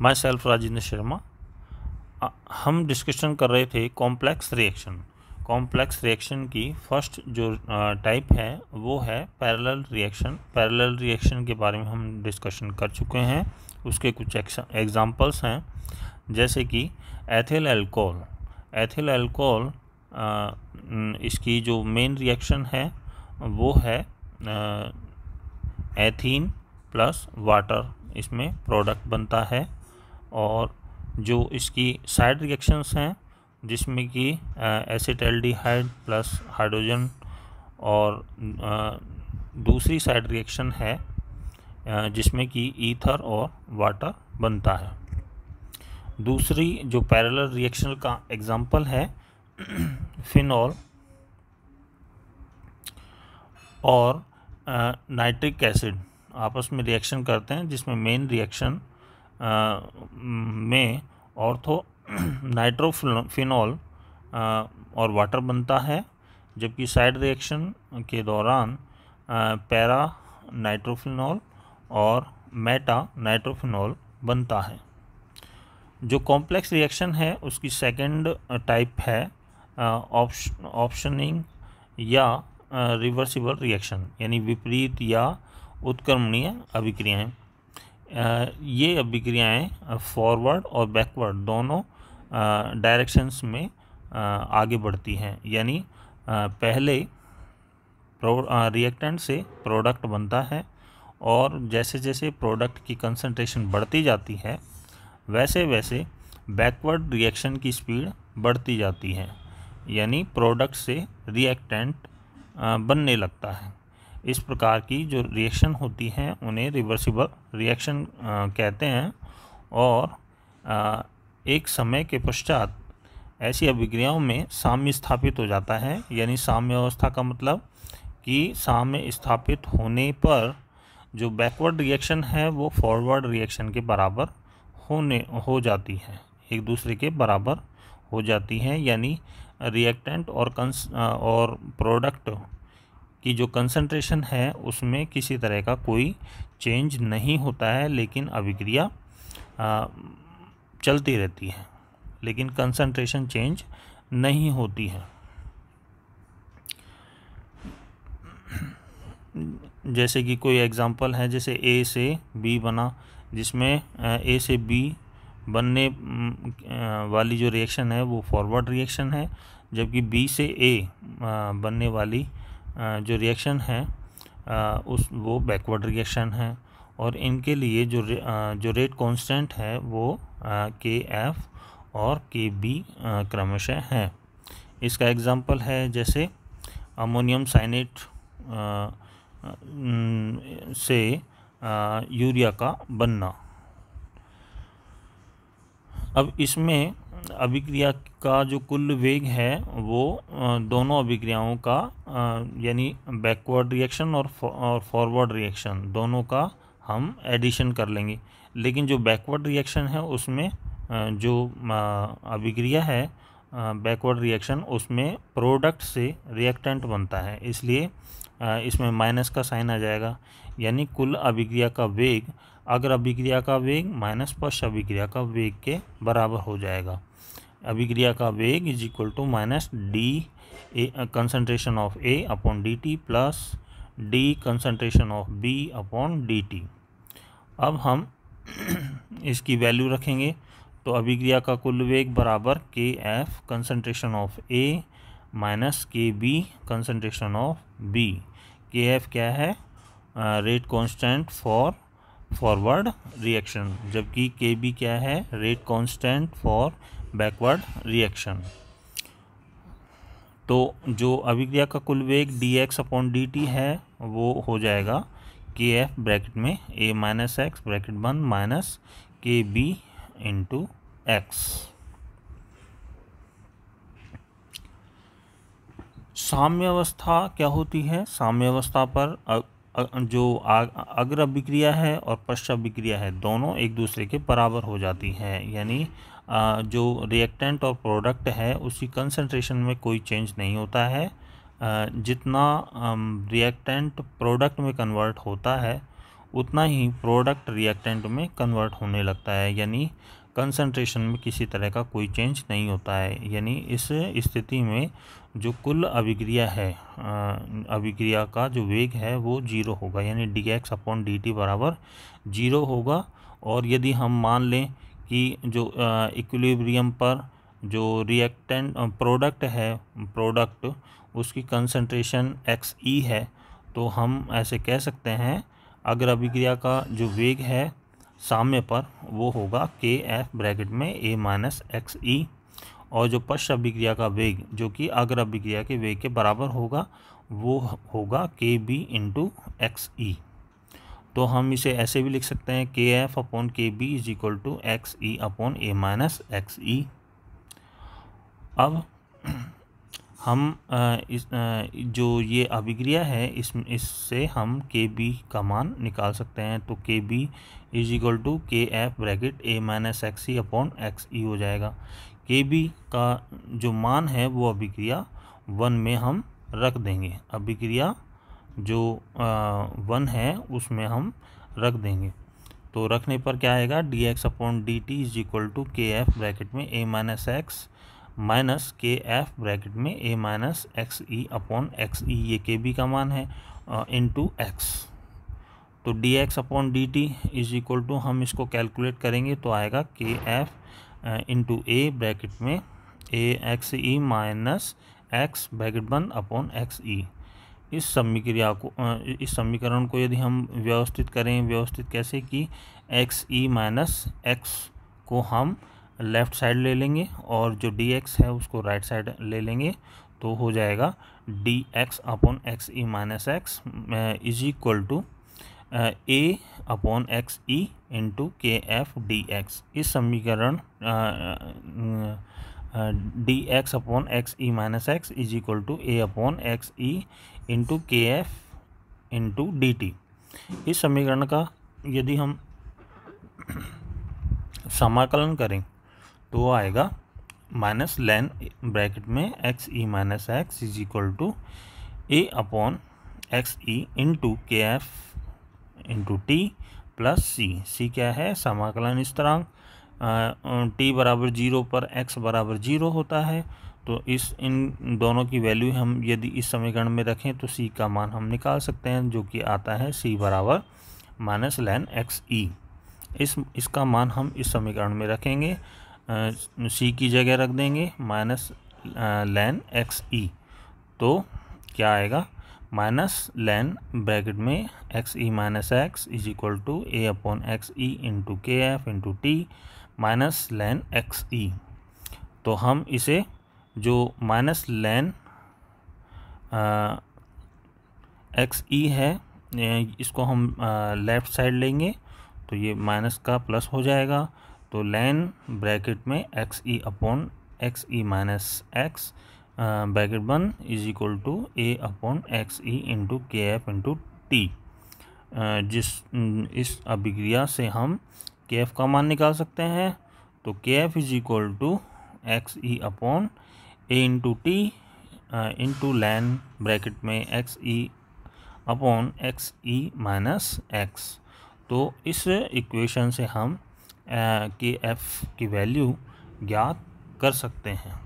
My self Rajendra Sharma. हम discussion कर रहे थे कॉम्प्लेक्स रिएक्शन। कॉम्प्लेक्स रिएक्शन की फर्स्ट जो टाइप है वो है पैरेलल रिएक्शन। पैरेलल रिएक्शन के बारे में हम डिस्कशन कर चुके हैं। उसके कुछ एग्जांपल्स हैं, जैसे कि एथिल अल्कोहल। एथिल अल्कोहल इसकी जो मेन रिएक्शन है वो है एथीन प्लस वाटर, इसमें प्रोडक्ट बनता है। और जो इसकी साइड रिएक्शंस हैं जिसमें कि एसिटाल्डिहाइड प्लस हाइड्रोजन, और दूसरी साइड रिएक्शन है जिसमें कि ईथर और वाटर बनता है। दूसरी जो पैरेलल रिएक्शन का एग्जांपल है फिनॉल और नाइट्रिक एसिड आपस में रिएक्शन करते हैं, जिसमें मेन रिएक्शन में ऑर्थो नाइट्रोफिनॉल और वाटर बनता है, जबकि साइड रिएक्शन के दौरान पैरा नाइट्रोफिनॉल और मेटा नाइट्रोफिनॉल बनता है। जो कॉम्प्लेक्स रिएक्शन है उसकी सेकंड टाइप है ऑप्शनिंग या रिवर्सिबल रिएक्शन, यानी विपरीत या उत्क्रमणीय अभिक्रियाएं। ये अभिक्रियाएं फॉरवर्ड और बैकवर्ड दोनों डायरेक्शंस में आगे बढ़ती हैं, यानी पहले रिएक्टेंट से प्रोडक्ट बनता है और जैसे जैसे प्रोडक्ट की कंसंट्रेशन बढ़ती जाती है वैसे वैसे बैकवर्ड रिएक्शन की स्पीड बढ़ती जाती है, यानी प्रोडक्ट से रिएक्टेंट बनने लगता है। इस प्रकार की जो रिएक्शन होती हैं उन्हें रिवर्सिबल रिएक्शन कहते हैं। और एक समय के पश्चात ऐसी अभिक्रियाओं में साम्य स्थापित हो जाता है, यानी साम्य अवस्था का मतलब कि साम्य स्थापित होने पर जो बैकवर्ड रिएक्शन है वो फॉरवर्ड रिएक्शन के बराबर हो जाती है, एक दूसरे के बराबर हो जाती हैं, यानी रिएक्टेंट और प्रोडक्ट की जो कंसंट्रेशन है उसमें किसी तरह का कोई चेंज नहीं होता है, लेकिन अभिक्रिया चलती रहती है, लेकिन कंसंट्रेशन चेंज नहीं होती है। जैसे कि कोई एग्जांपल है, जैसे ए से बी बना, जिसमें ए से बी बनने वाली जो रिएक्शन है वो फॉरवर्ड रिएक्शन है, जबकि बी से ए बनने वाली जो रिएक्शन है वो बैकवर्ड रिएक्शन है। और इनके लिए जो रेट कांस्टेंट है वो के एफ और के बी क्रमशः है। इसका एग्जांपल है जैसे अमोनियम साइनेट से यूरिया का बनना। अब इसमें अभिक्रिया का जो कुल वेग है वो दोनों अभिक्रियाओं का यानी बैकवर्ड रिएक्शन और फॉरवर्ड रिएक्शन दोनों का हम एडिशन कर लेंगे। लेकिन जो बैकवर्ड रिएक्शन है उसमें जो अभिक्रिया है बैकवर्ड रिएक्शन, उसमें प्रोडक्ट से रिएक्टेंट बनता है, इसलिए इसमें माइनस का साइन आ जाएगा, यानी कुल अभिक्रिया का वेग अग्र अभिक्रिया का वेग माइनस पश्च अभिक्रिया का वेग के बराबर हो जाएगा। अभिक्रिया का वेग is equal to minus d concentration of A upon d t plus d concentration of B upon d t. अब हम इसकी वैल्यू रखेंगे तो अभिक्रिया का कुल वेग बराबर के F concentration of A minus के बी कंसंट्रेशन ऑफ बी। के एफ क्या है? Rate constant for forward reaction, जबकि के बी क्या है? Rate constant for backward reaction. तो जो अभिक्रिया का कुल वेग D x upon d T है वो हो जाएगा के एफ ब्रैकेट में ए माइनस एक्स ब्रैकेट बंद माइनस के बी इंटू एक्स। साम्य अवस्था क्या होती है? साम्य अवस्था पर जो अग्र अभिक्रिया है और पश्च अभिक्रिया है दोनों एक दूसरे के बराबर हो जाती हैं, यानी जो रिएक्टेंट और प्रोडक्ट है उसकी कंसंट्रेशन में कोई चेंज नहीं होता है। जितना रिएक्टेंट प्रोडक्ट में कन्वर्ट होता है उतना ही प्रोडक्ट रिएक्टेंट में कन्वर्ट होने लगता है, यानी कंसंट्रेशन में किसी तरह का कोई चेंज नहीं होता है। यानी इस स्थिति में जो कुल अभिक्रिया है, अभिक्रिया का जो वेग है वो 0 होगा, यानी dx/dt बराबर 0 होगा। और यदि हम मान लें कि जो इक्विलिब्रियम पर जो रिएक्टेंट प्रोडक्ट है, प्रोडक्ट उसकी कंसंट्रेशन xe है, तो हम ऐसे कह सकते हैं अगर अभिक्रिया का जो वेग है साम्य पर वो होगा kf ब्रैकेट में a माइनस xe, और जो पश्च अभिक्रिया का वेग जो कि अग्र अभिक्रिया के वेग के बराबर होगा वो होगा kb इंटू xe। तो हम इसे ऐसे भी लिख सकते हैं kf/kb is equal to xe/a minus xe। अब हम जो ये अभिक्रिया है इससे हम kb का मान निकाल सकते हैं। तो kb is equal to kf bracket a minus xe/xe हो जाएगा। kb का जो मान है वो अभिक्रिया 1 में हम रख देंगे, अभिक्रिया जो 1 है उसमें हम रख देंगे। तो रखने पर क्या आएगा, dx/dt is equal to kf bracket में a minus x minus kf bracket में a माइनस xe/xe, ये kb का मान है, इंटू x। तो dx/dt इज इक्वल टू हम इसको कैलकुलेट करेंगे तो आएगा kf इंटू a ब्रैकेट में a xe minus x bracket बंद अपॉन xe। इस समीकरण को यदि हम व्यवस्थित करें, व्यवस्थित कैसे कि xe माइनस x को हम लेफ़्ट साइड ले लेंगे और जो dx है उसको राइट साइड ले लेंगे, तो हो जाएगा dx/xe minus x is equal to a/xe into kf dx। इस समीकरण dx/xe minus x is equal to a/xe into kf into dt। इस समीकरण का यदि हम समाकलन करें तो आएगा माइनस ln ब्रैकेट में xe minus x is equal to a/xe into kf into t plus c क्या है, समाकलन स्थिरांक। t बराबर 0 पर x बराबर 0 होता है, तो इन दोनों की वैल्यू हम यदि इस समीकरण में रखें तो c का मान हम निकाल सकते हैं, जो कि आता है c बराबर माइनस ln xe। इसका मान हम इस समीकरण में रखेंगे, c की जगह रख देंगे माइनस ln xe, तो क्या आएगा माइनस ln ब्रैकेट में xe minus x is equal to a/xe into kf into t minus ln xe। तो हम इसे जो माइनस ln xe है इसको हम लेफ़्ट साइड लेंगे तो ये माइनस का प्लस हो जाएगा। तो ln ब्रैकेट में xe माइनस x ब्रैकेट बंद is equal to a/xe into kf into t। इस अभिक्रिया से हम kf का मान निकाल सकते हैं, तो kf is equal to xe/a into t into ln bracket में xe/xe माइनस x। तो इस इक्वेशन से हम kf की वैल्यू ज्ञात कर सकते हैं।